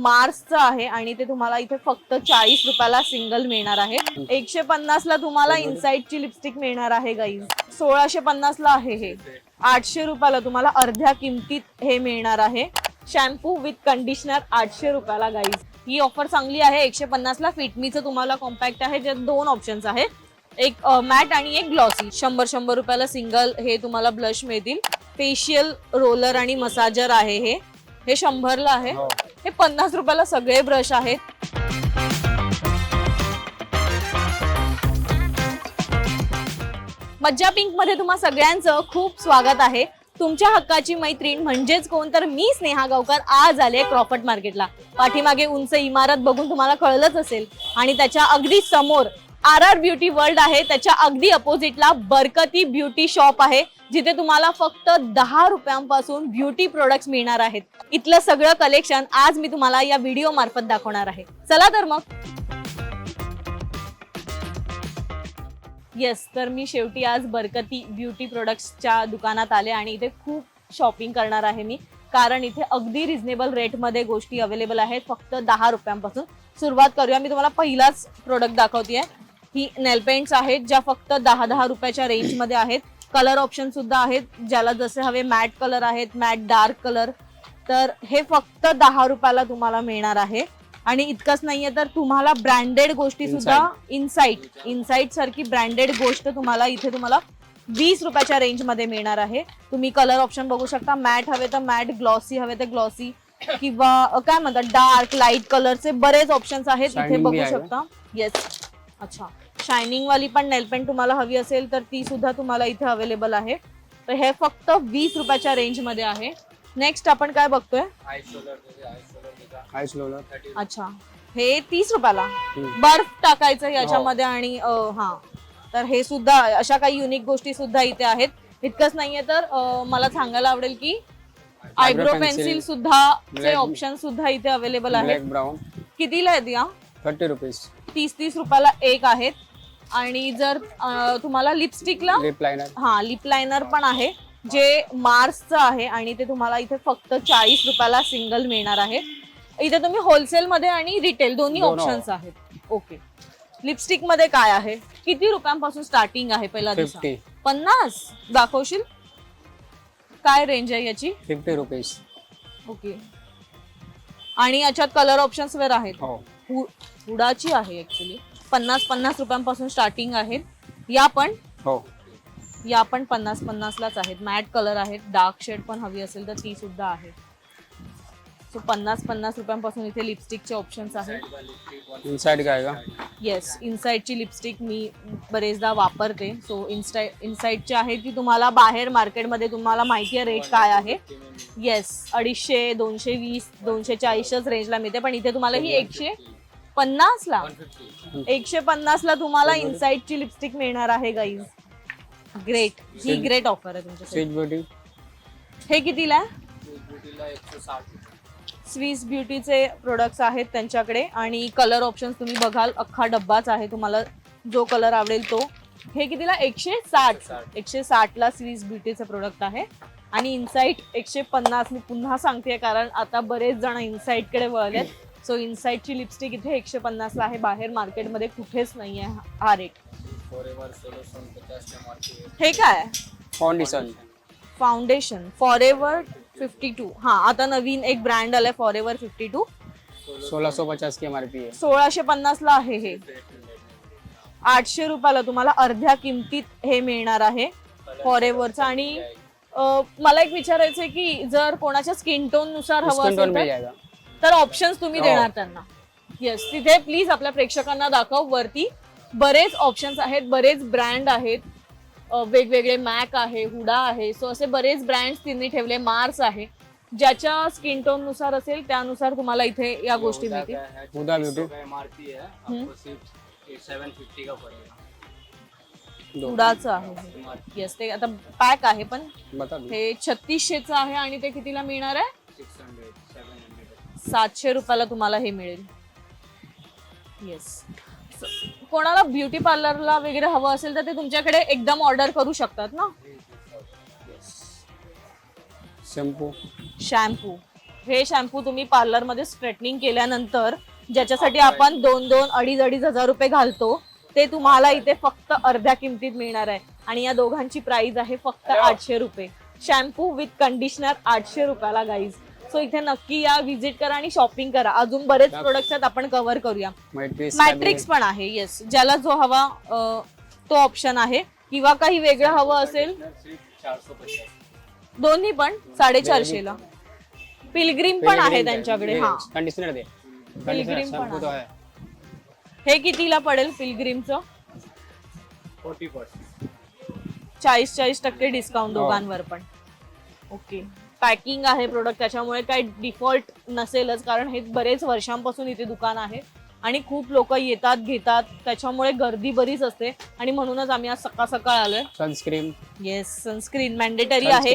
मार्सचं आहे आणि ते तुम्हाला इथे फक्त 40 रुपयाला सिंगल मिळणार आहे. 150 ला तुम्हाला इनसाइडची लिपस्टिक मिळणार आहे गाईज. 1650 ला आहे हे. 800 रुपयाला तुम्हाला अर्ध्या किमतीत हे मिळणार आहे. शॅम्पू विथ कंडिशनर 800 रुपयाला गाईज. ही ऑफर चांगली आहे. 150 ला फिटमीचं तुम्हाला कॉम्पॅक्ट आहे, ज्यात 2 ऑप्शन्स आहेत, एक मॅट आणि एक ग्लॉसी. 100 रुपयाला सिंगल हे तुम्हाला ब्लश मिळतील. फेशियल रोलर आणि मसाजर आहे हे. हे 100 ला आहे. हे 50 रुपयाला सगळे ब्रश आहेत. मज्जा पिंक मध्ये तुम्हा सगळ्यांचं खूप स्वागत आहे. तुमच्या हक्काची मैत्रीण म्हणजेच कोण तर मी स्नेहा गावकर आज आले क्रॉफर्ड मार्केटला. पाठीमागे उंच इमारत बघून तुम्हाला कळलंच असेल आणि त्याच्या अगदी समोर RR ब्युटी वर्ल्ड आहे. त्याच्या अगदी अपोजिटला बरकती ब्युटी शॉप आहे, जिथे तुम्हाला फक्त 10 रुपयांपासून ब्युटी प्रोडक्ट्स मिळणार आहेत. इथलं सगळं कलेक्शन आज मी तुम्हाला या व्हिडिओ मार्फत दाखवणार आहे. चला तर मग. येस, तर मी शेवटी आज बरकती ब्युटी प्रोडक्ट्सच्या दुकानात आले आणि इथे खूप शॉपिंग करणार आहे मी, कारण इथे अगदी रिझनेबल रेटमध्ये गोष्टी अवेलेबल आहेत. फक्त 10 रुपयांपासून सुरुवात करूया. मी तुम्हाला पहिलाच प्रोडक्ट दाखवतेय. ही नेल पेंट्स आहेत, ज्या फक्त 10 रुपयाच्या रेंजमध्ये आहेत. कलर ऑप्शन सुद्धा आहेत, ज्याला जसे हवे. मॅट कलर आहेत, मॅट डार्क कलर. तर हे फक्त 10 रुपयाला तुम्हाला मिळणार आहे. आणि इतकंच नाहीये, तर तुम्हाला ब्रँडेड गोष्टी सुद्धा इनसाइट सारखी ब्रँडेड गोष्ट तुम्हाला इथे 20 रुपयाच्या रेंजमध्ये मिळणार आहे. तुम्ही कलर ऑप्शन बघू शकता. मॅट हवे तर मॅट, ग्लॉसी हवे तर ग्लॉसी, किंवा काय म्हणतात डार्क लाईट कलरचे बरेच ऑप्शन्स आहेत इथे बघू शकता. येस, अच्छा. शायनिंग वाली पण नेल पेंट तुम्हाला हवी असेल तर ती सुद्धा तुम्हाला इथे अवेलेबल आहे. तर हे फक्त 20 रुपयाच्या रेंजमध्ये आहे. नेक्स्ट आपण काय बघतोय? अच्छा, हे 30 रुपयाला बर्फ टाकायचं याच्यामध्ये. आणि हा, तर हे सुद्धा अशा काही युनिक गोष्टी सुद्धा इथे आहेत. इतकंच नाहीये, तर मला सांगायला आवडेल की आयब्रो पेन्सिल सुद्धा चे ऑप्शन सुद्धा इथे अवेलेबल आहेत. कितीला आहेत या? 30 रुपीज. 30 रुपयाला एक आहेत. आणि जर तुम्हाला लिपस्टिकला लिप लायनर पण आहे, जे मार्सचं आहे आणि ते तुम्हाला इथे फक्त 40 रुपयाला सिंगल मिळणार आहे. इथे तुम्ही होलसेल मध्ये आणि रिटेल दोन्ही ऑप्शन्स आहेत. ओके, लिपस्टिक मध्ये काय आहे? किती रुपयांपासून स्टार्टिंग आहे? पहिला 50 दाखवशील? काय रेंज आहे याची? 50 रुपीज. ओके, आणि याच्यात कलर ऑप्शन्स वेर आहेत. हुडाची आहे ऍक्च्युली. 50 रुपयांपासून स्टार्टिंग आहेत. या पण 50 लाच आहेत. मॅट कलर आहेत. डार्क शेड पण हवी असेल तर ती सुद्धा आहे. सो 50 रुपयांपासून इथे लिपस्टिकचे ऑप्शन्स आहेत. इनसाइड काय का? येस, इनसाइडची लिपस्टिक मी बरेचदा वापरते. सो इनसाइडची आहे ती तुम्हाला बाहेर मार्केटमध्ये तुम्हाला माहिती आहे रेट काय आहे. येस, 250, 220, 240च रेंजला मिळते. पण इथे तुम्हाला ही 150 ला तुम्हाला इनसाइडची लिपस्टिक मिळणार आहे गाईज. ग्रेट, ही ग्रेट ऑफर आहे तुमच्यासाठी. हे कितीला आहे? स्विस ब्युटीचे प्रोडक्ट्स आहेत त्यांच्याकडे. आणि कलर ऑप्शन तुम्ही बघाल, अख्खा डब्बाच आहे, तुम्हाला जो कलर आवडेल तो. हे कितीला? 160 ला स्विस ब्युटीचे प्रोडक्ट आहे. आणि इनसाइड 150. मी पुन्हा सांगते कारण आता बरेच जण इनसाइड कडे वळलेत. सो इनसाइडची लिपस्टिक इथे 150 ला आहे. बाहेर मार्केटमध्ये कुठेच नाहीये हा रेट. हे काय? Foundation forever 52. हा, आता नवीन एक ब्रँड आलाय फॉरएव्हर 52. 1650 की MRP आहे. 1650 ला आहे हे. 800 रुपयाला तुम्हाला अर्ध्या किमतीत हे मिळणार आहे फॉरएव्हरचं. आणि मला एक विचारायचंय की जर कोणाच्या स्किन टोन नुसार हवं असेल तर ऑप्शन्स तुम्ही देणार त्यांना. येस, तिथे प्लीज आपल्या प्रेक्षकांना दाखव. वरती बरेच ऑप्शन्स आहेत, बरेच ब्रँड आहेत, वेगवेगळे. मॅक आहे, हुडा आहे. सो असे बरेच ब्रँड्स तिने ठेवले. मार्स आहे, ज्याच्या स्किन टोन नुसार असेल त्यानुसार तुम्हाला इथे या गोष्टी मिळतील. हुडा ब्युटी हुडाचं आहे. येस, ते आता पॅक आहे पण हे 3600चं आहे. आणि ते कितीला मिळणार आहे? 700 रुपयाला तुम्हाला हे मिळेल. येस, कोणाला ब्युटी पार्लरला वगैरे हवं असेल तर ते तुमच्याकडे एकदम ऑर्डर करू शकतात ना. शॅम्पू हे शॅम्पू तुम्ही पार्लर मध्ये स्ट्रेटनिंग केल्यानंतर ज्याच्यासाठी आपण 2-2, 2,500 रुपये घालतो ते तुम्हाला इथे फक्त अर्ध्या किमतीत मिळणार आहे. आणि या दोघांची प्राइस आहे फक्त 800 रुपये. शॅम्पू विथ कंडिशनर 800 रुपयाला गाईज. सो इथे नक्की या, व्हिजिट करा आणि शॉपिंग करा. अजून बरेच प्रोडक्ट्स आहेत, आपण कव्हर करूया. मॅट्रिक्स पण आहे, येस. ज्याला जो हवा तो ऑप्शन आहे, किंवा काही वेगळं हवं असेल दोन्ही पण 450 ला. पिलग्रीम पण आहे त्यांच्याकडे. हा, कंडिशनर दे. पिलग्रीम पण आहे. हे कितीला पडेल पिलग्रीमचं? 40% डिस्काउंट दोघांवर पण. ओके. पॅकिंग आहे प्रोडक्ट, त्याच्यामुळे काही डिफॉल्ट नसेलच, कारण हे बरेच वर्षांपासून इथे दुकान आहे आणि खूप लोक येतात घेतात, त्याच्यामुळे गर्दी बरीच असते. आणि म्हणूनच आम्ही आज सकाळ सकाळ आलोय. सनस्क्रीन, येस, सनस्क्रीन मॅन्डेटरी आहे.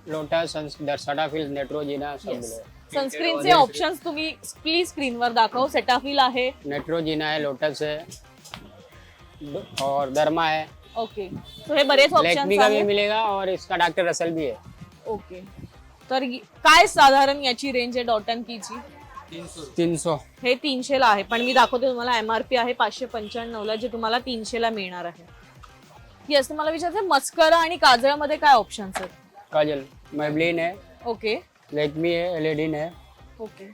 लोटस, सेटाफिल, नेट्रोजिना सब मिलेगा. सनस्क्रीनचे ऑप्शन्स तुम्ही प्लीज स्क्रीनवर दाखव. सेटाफिल आहे, नेट्रोजिना है, लोटस है और दर्मा है. ओके. तो हे बरेच लैक्मी ऑप्शन्स का भी आहेत. मिलेगा और इसका डॉक्टर रसल भी है. ओके. तर काय साधारण याची रेंज आहे डॉट अँड कीची? 300. हे 300 ला आहे, पण मी दाखवते तुम्हाला. MRP आहे 595 ला, जे तुम्हाला 300 ला मिळणार आहे. येस. तुम्हाला विचारायचं मस्करा आणि काजळमध्ये काय ऑप्शन्स आहेत? काजल मेबलिन है, ओके. लैक्मी है, एलेडिन है. ओके.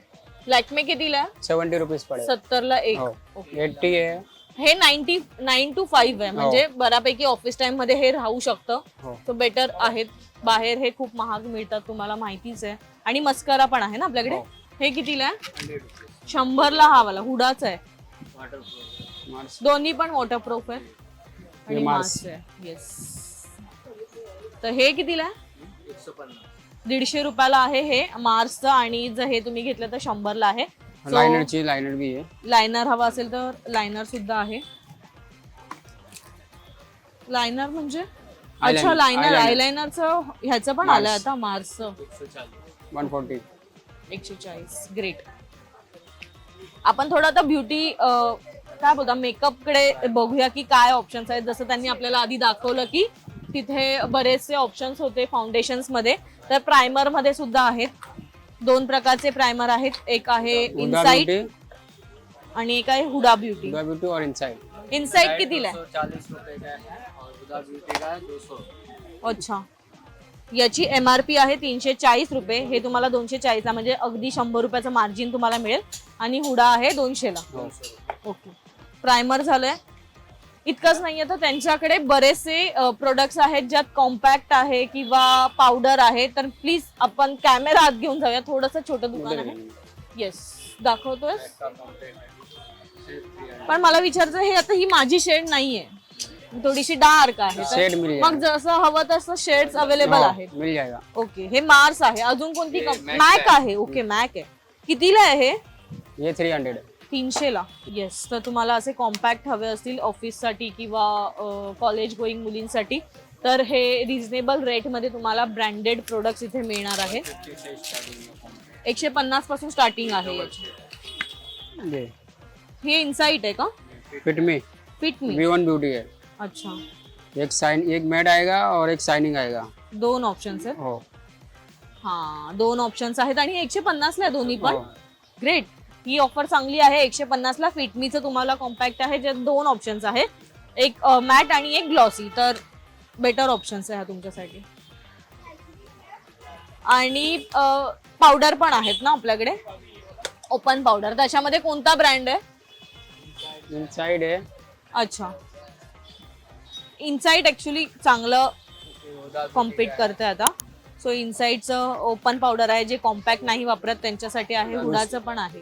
लॅक्मे कितीला आहे? 70 रुपीज पड़ेगा. 70 ला एक. हो. ओके. 80 है. हे 9 to 5 आहे, म्हणजे बऱ्यापैकी ऑफिस टाइम मध्ये हे राहू शकतं. हो. तो बेटर आहेत. बाहेर हे खूप महाग मिळतात, तुम्हाला माहितीच आहे. आणि मस्करा पण आहे ना आपल्याकडे. हो. हे कितीला आहे? 100 ला. हा वाला हुडाचा आहे. मार्स. दोन्ही पण वॉटरप्रूफ आहे आणि हे मार्स. मास्क आहे. येस. तर हे कितीला आहे? 150 रुपयाला आहे हे मार्सचं. आणि जर हे तुम्ही घेतलं तर 100 ला आहे. लाइनर भी है. लायनर हवा असेल तर लायनर सुद्धा आहे. लायनर म्हणजे अच्छा, लायनर आयलायनरचं ह्याचं पण आलंय आता मार्सचं. 140. 140. ग्रेट. आपण थोडं आता ब्युटी काय बोलता मेकअप कडे बघूया की काय ऑप्शन्स आहेत. जसं त्यांनी आपल्याला आधी दाखवलं की तिथे बरेचसे ऑप्शन्स होते फाउंडेशन्स मध्ये. तर प्रायमर मध्ये सुद्धा आहेत. 2 प्रकारचे प्रायमर आहेत. एक आहे इनसाइट आणि एक आहे हुडा ब्युटी. हुडा ब्यूटी और इनसाइड. इनसाइट कितीला आहे? 40 रुपए का है और हुडा ब्यूटी का है 200. अच्छा. याची MRP आहे 340 रुपये. हे तुम्हाला 240 ला, म्हणजे अगदी 100 रुपयाचं मार्जिन तुम्हाला मिळेल. आणि हुडा आहे 200 ला. ओके. प्रायमर झालंय. इतकंच नाहीये तर त्यांच्याकडे बरेचसे प्रोडक्ट्स आहेत ज्यात कॉम्पॅक्ट आहे किंवा पावडर आहे. तर प्लीज आपण कॅमेरा आत घेऊन जाऊया. थोडंसं छोटं दुकान आहे. येस, दाखवतोय. पण मला विचारायचं, हे आता ही माझी शेड नाहीये, थोडीशी डार्क आहे. शेड तर मिल मग जसं हवं तसं शेड्स अवेलेबल आहेत. मिल जाएगा. ओके. हे मार्स आहे. अजून कोणती? मॅक आहे. ओके, मॅक आहे. कितीला आहे हे? ये 300. 300 ला. येस. तर तुम्हाला असे कॉम्पॅक्ट हवे असतील ऑफिससाठी किंवा कॉलेज गोईंग मुलींसाठी तर हे रिझनेबल रेटमध्ये तुम्हाला ब्रँडेड प्रोडक्ट्स इथे मिळणार आहेत. 150 पासून स्टार्टिंग आहे याची. ये हे इनसाइट आहे का? फिट मी. फिट मी. V1 ब्यूटी है. अच्छा. एक मैट आएगा और एक शाइनिंग आएगा. 2 ऑप्शन्स आहेत. हो. हा, 2 ऑप्शन्स आहेत आणि 150 ला आहे दोन्ही पण. हो. ग्रेट. ही ऑफर चांगली आहे. 150 ला फिटमीचं तुम्हाला कॉम्पॅक्ट आहे, ज्यात 2 ऑप्शन्स आहेत. एक मॅट आणि एक ग्लॉसी. तर बेटर ऑप्शन्स आहे हा तुमच्यासाठी. आणि पावडर पण आहेत ना आपल्याकडे, ओपन पावडर. त्याच्यामध्ये कोणता ब्रँड आहे? इनसाइड है. अच्छा. इनसाइट ऍक्च्युली चांगलं कॉम्पीट करते आता. सो इनसाइडचं ओपन पावडर आहे, जे कॉम्पॅक्ट नाही वापरत त्यांच्यासाठी आहे. हुडाचं पण आहे.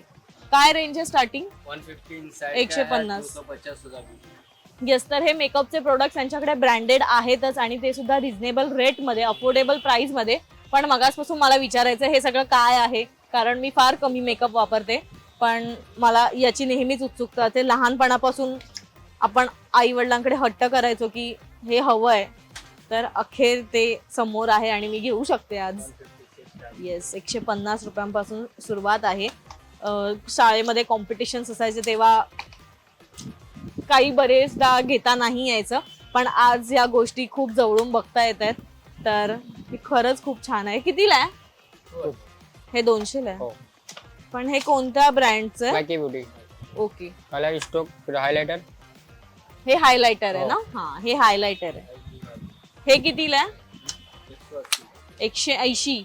काय रेंज आहे स्टार्टिंग? 150 इनसाइड 150. 250 हुडा ब्यूटी. येस. तर हे मेकअपचे प्रोडक्ट्स त्यांच्याकडे ब्रँडेड आहेतच आणि ते सुद्धा रिझनेबल रेटमध्ये, अफोर्डेबल प्राइसमध्ये. पण मगासपासून मला विचारायचं हे सगळं काय आहे, कारण मी फार कमी मेकअप वापरते. पण मला याची नेहमीच उत्सुकता. ते लहानपणापासून आपण आई वडिलांकडे हट्ट करायचो की हे हवंय, तर अखेर ते समोर आहे आणि मी घेऊ शकते आज. येस. 150 रुपयांपासून सुरुवात आहे. शाळेमध्ये कॉम्पिटिशन्स असायचे तेव्हा काही बरेचदा घेता नाही यायचं, पण आज या गोष्टी खूप जवळून बघता येत आहेत. तर खरंच खूप छान आहे. कितीला आहे? हे 200 ला आहे. हो पण हे कोणत्या ब्रँडचं आहे? लकी ब्युटी ओके, कलर स्टोक फिर हायलाइटर हे हायलाइटर आहे हो. ना? हा, हे हायलाइटर आहे. हे कितीला आहे? 180.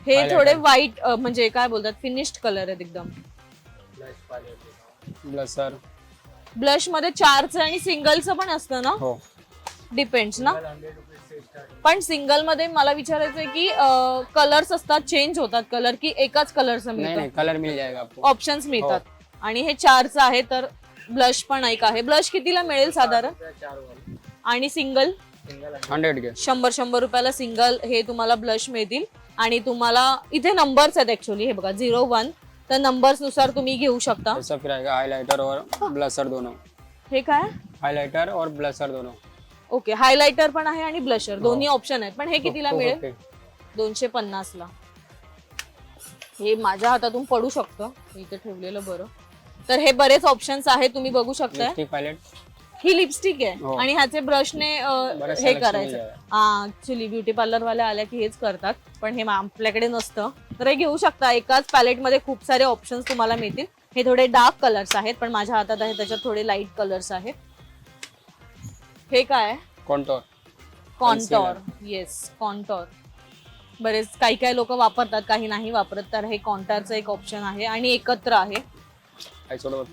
हे Highlighter. थोडे व्हाईट म्हणजे काय बोलतात, फिनिश्ड कलर आहेत एकदम. ब्लशर ब्लश मध्ये 4चं आणि सिंगलचं पण असतं ना? हो डिपेंड्स ना. पण सिंगल मध्ये मला विचारायचंय की कलर्स असतात, चेंज होतात कलर की एकाच कलरचं नहीं नहीं मिळतं? कलर मिल जाएगा आपको ऑप्शन्स मिळतात. आणि हे 4चं आहे, तर ब्लश पण एक आहे. ब्लश कितीला मिळेल साधारण? आणि सिंगल 100 के 100 रुपयाला सिंगल हे तुम्हाला ब्लश मिळतील. आणि तुम्हाला इथे नंबर्स आहेत ऍक्च्युअली, हे बघा 01, तर नंबर्स नुसार तुम्ही घेऊ शकता. ऐसा फिर आएगा हाइलाइटर और ब्लशर दोनों हे काय? हाइलाइटर और ब्लशर दोनों ओके, हायलाइटर पण आहे आणि ब्लशर दोन्ही ऑप्शन आहेत. पण हे कितीला मिळेल? 250. 250 ला. हे माझ्या हातातून पडू शकतं, इथे ठेवलेलं बरं. तर हे बरेच ऑप्शन्स आहेत, तुम्ही बघू शकताय. लिपस्टिक पायलट ही लिपस्टिक आहे हो. आणि ह्याचे ब्रशने बरेच हे selection करायचं. मिळालं. हा, ऍक्च्युली ब्युटी पार्लर वाले आल्या की हेच करतात, पण हे आपल्याकडे नसतं. तर हे घेऊ शकता. एकाच पॅलेट मध्ये खूप सारे ऑप्शन्स तुम्हाला मिळतील. हे थोडे डार्क कलर्स आहेत, पण माझ्या हातात आहे त्याच्यात थोडे लाईट कलर्स आहेत. हे काय आहे? कॉन्टोर कॉन्टॉर. येस, कॉन्टॉर. बरेच काही लोक वापरतात, काही नाही वापरत. तर हे कॉन्टॉरचं एक ऑप्शन आहे आणि एकत्र आहे. आई सोडो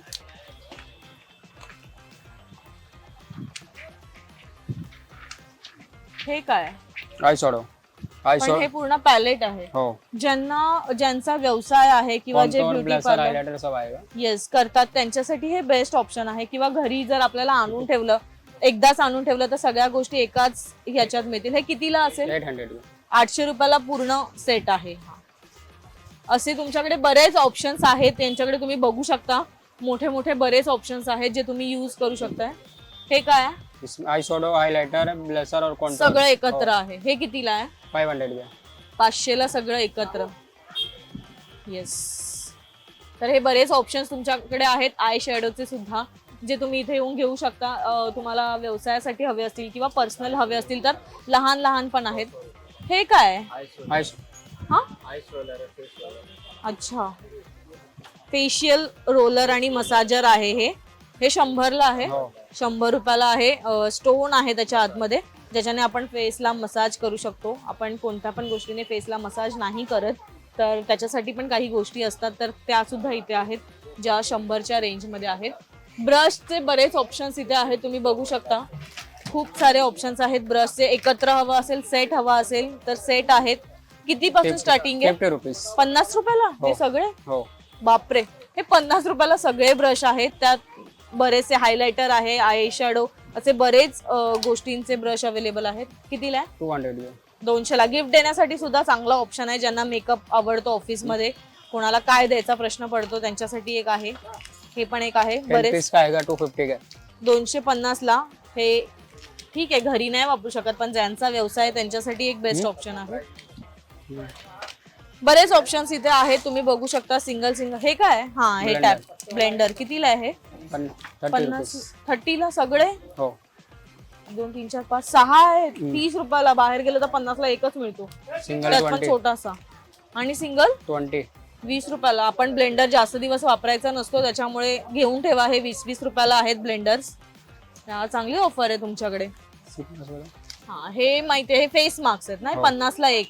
हे काय? आई सोडो पण हे पूर्ण पॅलेट आहे. हो ज्यांचा व्यवसाय आहे किंवा जे contour beauty blusher parlour highlighter सब आएगा येस करतात, त्यांच्यासाठी हे बेस्ट ऑप्शन आहे. किंवा घरी जर आपल्याला आणून ठेवलं, एकदाच आणून ठेवलं, तर सगळ्या गोष्टी एकाच ह्याच्यात मिळतील. हे कितीला असेल? 800 के 800 रुपयाला पूर्ण सेट आहे. असे तुमच्याकडे बरेच ऑप्शन्स आहेत, त्यांच्याकडे तुम्ही बघू शकता. मोठे मोठे बरेच ऑप्शन्स आहेत जे तुम्ही यूज करू शकताय. हे काय आहे? इसमें आई शैडो हाइलाइटर ब्लशर और कॉन्टोर सगळं एकत्र आहे. हे कितीला आहे? 500 के 500 ला सगळं एकत्र. येस, तर हे बरेच ऑप्शन्स तुमच्याकडे आहेत आय शॅडोचे सुद्धा, जे तुम्ही इथे येऊन घेऊ शकता. तुम्हाला व्यवसायासाठी हवे असतील किंवा पर्सनल हवे असतील तर लहान लहान पण आहेत. हे काय आहे? आई हा, आइस रोलर है, फेस रोलर. अच्छा, फेशियल रोलर आणि मसाजर आहे. हे 100 ला आहे. हो 100 रुपयाला आहे. स्टोन आहे त्याच्या आतमध्ये, ज्याच्याने आपण फेसला मसाज करू शकतो. आपण कोणत्या पण गोष्टीने फेसला मसाज नाही करत, तर त्याच्यासाठी पण काही गोष्टी असतात, तर त्या सुद्धा इथे आहेत, ज्या 100च्या रेंजमध्ये आहेत. ब्रशचे बरेच ऑप्शन्स इथे आहेत, तुम्ही बघू शकता. खूप सारे ऑप्शन्स आहेत ब्रशचे. एकत्र हवं असेल, सेट हवा असेल तर सेट आहेत. कितीपासून स्टार्टिंग आहे? 50 रुपीस 50 रुपयाला हे सगळे? हो बापरे, हे 50 रुपयाला सगळे ब्रश आहेत. त्यात बरेचसे हायलाइटर आहे, आय शॅडो, असे बरेच गोष्टींचे ब्रश अवेलेबल आहेत. कितीला आहे? 200 के 200 ला. गिफ्ट देण्यासाठी सुद्धा चांगला ऑप्शन आहे. ज्यांना मेकअप आवडतो ऑफिसमध्ये, कोणाला काय द्यायचा प्रश्न पडतो, त्यांच्यासाठी एक आहे. हे पण एक आहे. 10 बरेच पीस का आएगा 250 का 250 ला. हे ठीक आहे, घरी नाही वापरू शकत, पण ज्यांचा व्यवसाय आहे त्यांच्यासाठी एक बेस्ट ऑप्शन आहे. बरेच ऑप्शन्स इथे आहेत, तुम्ही बघू शकता. सिंगल हे काय? हा, हे टॅप ब्लेंडर. कितीला आहे? 30 50 रुपीस 30 ला सगळे? हो 2 3 4 5 6 आहेत. 30 रुपयाला. बाहेर गेलं तर 50 ला एकच मिळतो, सिंगल त्यात पण 20 छोटासा. आणि सिंगल 20 20 रुपयाला. आपण ब्लेंडर जास्त दिवस वापरायचा नसतो, त्याच्यामुळे घेऊन ठेवा. हे 20 रुपयाला आहेत ब्लेंडर्स. चांगली ऑफर आहे तुमच्याकडे. हा, हे माहिती आहे, हे फेस मास्क आहेत ना, 50 ला एक.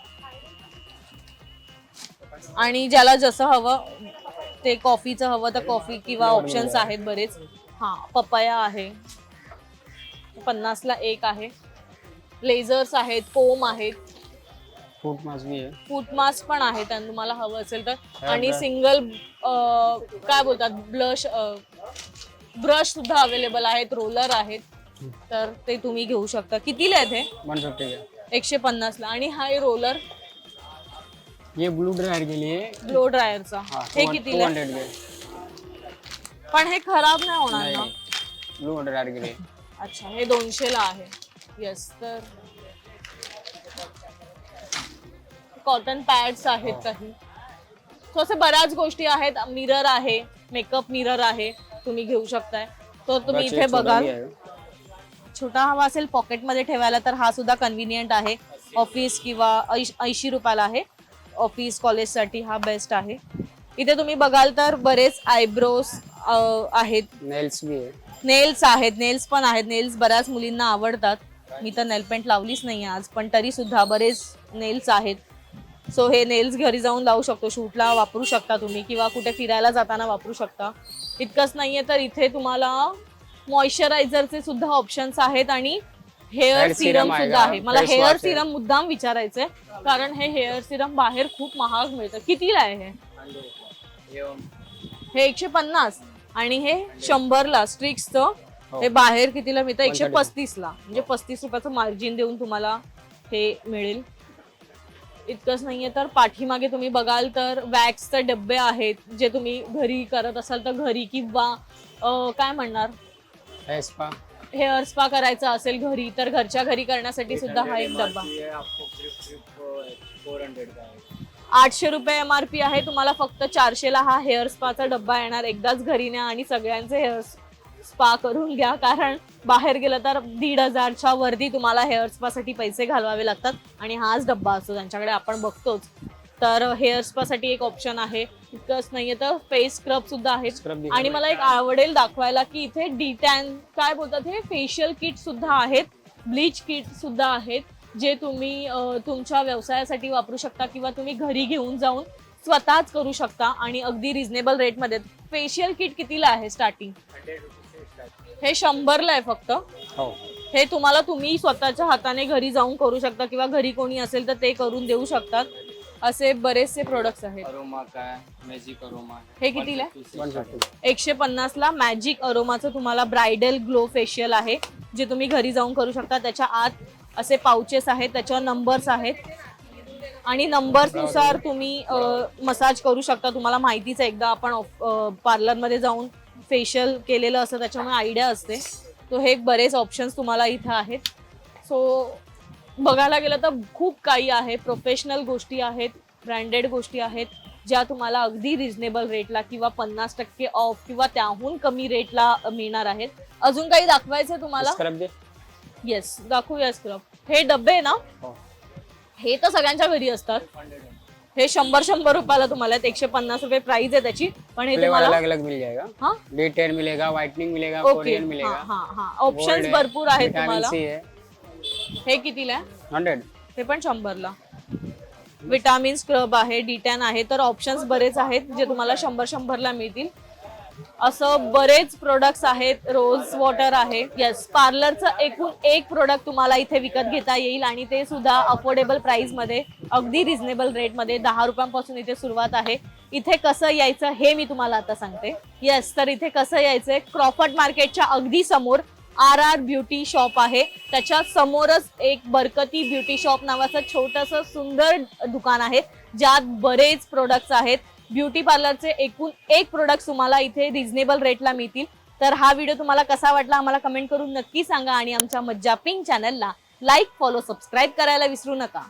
आणि ज्याला जसं हवं, ते कॉफीचं हवं तर कॉफी किंवा ऑप्शन्स आहेत बरेच. हा, पपाया आहे, 50 ला एक आहे. लेझर्स आहेत, कोम आहेत, फूट मास्क भी है फूट मास्क पण आहे त्यांना तुम्हाला हवं असेल तर. आणि सिंगल काय बोलतात, ब्रश सुद्धा अवेलेबल आहेत, रोलर आहेत, तर ते तुम्ही घेऊ शकता. कितीला आहेत हे? 150 का 150 ला. आणि हा रोलर ये ब्लू ड्रायर के लिए ब्लो ड्रायरचा, हाँ, हे कितीला आहे? 200 के पण हे खराब नाही होणार ना? ब्लू ड्रायर के लिए अच्छा, हे 200 ला आहे. येस, तर कॉटन पॅड्स आहेत काही. सो असे बऱ्याच गोष्टी आहेत. मिरर आहे, मेकअप मिरर आहे, तुम्ही घेऊ शकताय. तो तुम्ही इथे बघाल. छोटा हवा असेल पॉकेटमध्ये ठेवायला तर हा सुद्धा कन्व्हिनियंट आहे. ऑफिस किंवा 80 रुपयाला आहे. ऑफिस कॉलेजसाठी हा बेस्ट आहे. इथे तुम्ही बघाल तर बरेच आयब्रोज आहेत, नेल्स भी है. नेल्स आहेत, नेल्स पण आहेत. नेल्स बऱ्याच मुलींना आवडतात. मी तर नेल पेंट लावलीच नाही आज, पण तरी सुद्धा बरेच नेल्स आहेत. सो हे नेल्स घरी जाऊन लावू शकतो, शूटला वापरू शकता तुम्ही किंवा कुठे फिरायला जाताना वापरू शकता. इतकंच नाहीये तर इथे तुम्हाला मॉइश्चरायझरचे सुद्धा ऑप्शन्स आहेत आणि हेअर Hair सिरम serum सुद्धा आहे, आहे. मला face हेअर wash आहे. सिरम मुद्दाम विचारायचंय, कारण हे हेअर सिरम बाहेर खूप महाग मिळतं. कितीला आहे हे? 100 ये हे 150 आणि हे 100ला स्ट्रिक्सचं. हो. हे बाहेर कितीला मिळतं? 130. 135ला. म्हणजे 35 रुपयाचं मार्जिन देऊन तुम्हाला हे मिळेल. इतकंच नाहीये तर पाठीमागे तुम्ही बघाल तर वॅक्सचे डब्बे आहेत, जे तुम्ही घरी करत असाल तर घरी किंवा काय म्हणणार, है स्पा. हेअर स्पा करायचा असेल घरी तर घरच्या घरी करण्यासाठी सुद्धा हा एक डब्बा. ये आपको सिर्फ 400 का है. 800 रुपये MRP आहे. तुम्हाला फक्त 400ला हा हेअर स्पाचा डब्बा येणार. एकदाच घरी न्या आणि सगळ्यांचे हेअर स्पा करून घ्या, कारण बाहेर गेलं तर 1,500च्या वरती तुम्हाला हेअर स्पासाठी पैसे घालवावे लागतात आणि हाच डब्बा असतो त्यांच्याकडे, आपण बघतोच. तर हेअर स्पासाठी एक ऑप्शन आहे. इतकंच नाहीये तर फेस स्क्रब सुद्धा आहे. स्क्रब आणि मला एक आवडेल दाखवायला की इथे डिटॅन काय बोलतात, हे फेशियल किट सुद्धा आहेत, ब्लीच किट सुद्धा आहेत, जे तुम्ही तुमच्या व्यवसायासाठी वापरू शकता किंवा तुम्ही घरी घेऊन जाऊन स्वतःच करू शकता आणि अगदी रिझनेबल रेटमध्ये. फेशियल किट कितीला आहे स्टार्टिंग? 100 रुपीज से स्टार्ट. हे 100ला आहे फक्त. हो. हे तुम्हाला तुम्ही स्वतःच्या हाताने घरी जाऊन करू शकता किंवा घरी कोणी असेल तर ते करून देऊ शकतात. असे बरेचसे प्रोडक्ट्स आहेत. अरोमा का है, मैजिक अरोमा है. हे कितीला आहे? 150. 150ला मॅजिक अरोमाचं तुम्हाला ब्रायडल ग्लो फेशियल आहे, जे तुम्ही घरी जाऊन करू शकता. त्याच्या आत असे पाउचेस आहेत, त्याच्यावर नंबर्स आहेत आणि नंबर्सनुसार तुम्ही मसाज करू शकता. तुम्हाला माहितीच आहे, एकदा आपण पार्लरमध्ये जाऊन फेशियल केलेलं असतं, त्याच्यामुळे आयडिया असते. तो हे बरेच ऑप्शन्स तुम्हाला इथं आहेत. सो बघायला गेलं तर खूप काही आहे. प्रोफेशनल गोष्टी आहेत, ब्रँडेड गोष्टी आहेत, ज्या तुम्हाला अगदी रिझनेबल रेटला किंवा 50% ऑफ किंवा त्याहून कमी रेटला मिळणार आहेत. अजून काही दाखवायचं तुम्हाला? स्क्रब दे. येस, दाखवूया स्क्रब. हे डब्बे ना, हो. हे तर सगळ्यांच्या घरी असतात. हे 100 रुपयाला तुम्हाला आहेत. 150 रुपये प्राइस आहे त्याची, पण हे फ्लेवर तुम्हाला अलग अलग मिल जाएगा. हाँ D10 मिलेगा, व्हाइटनिंग मिलेगा, ओके, कोरियन हा मिलेगा. हा हा ऑप्शन्स Gold है, भरपूर आहेत विटामिन तुम्हाला. सी है. हे कितीला आहे? 100. हे पण 100ला. विटामिन स्क्रब आहे, डिटॅन आहे, तर ऑप्शन्स बरेच आहेत जे तुम्हाला 100ला मिळतील. असं बरेच प्रोडक्ट्स आहेत. रोज वॉटर आहे. येस, पार्लरचं एकूण एक प्रोडक्ट तुम्हाला इथे विकत घेता येईल आणि ते सुद्धा अफोर्डेबल प्राइस मध्ये, अगदी रिझनेबल रेटमध्ये. 10 रुपयांपासून इथे सुरुवात आहे. इथे कसं यायचं हे मी तुम्हाला आता सांगते. येस, तर इथे कसं यायचंय, क्रॉफर्ड मार्केटच्या अगदी समोर RR ब्युटी शॉप आहे. त्याच्या समोरच एक बरकती ब्युटी शॉप नावाचं छोटंसं सुंदर दुकान आहे, ज्यात बरेच प्रोडक्ट्स आहेत. ब्युटी पार्लरचे एकूण एक प्रोडक्ट तुम्हाला इथे रिझनेबल रेटला मिळतील. तर हा व्हिडिओ तुम्हाला कसा वाटला आम्हाला कमेंट करून नक्की सांगा आणि आमच्या मज्जा पिंक चॅनलला लाईक, फॉलो, सबस्क्राईब करायला विसरू नका.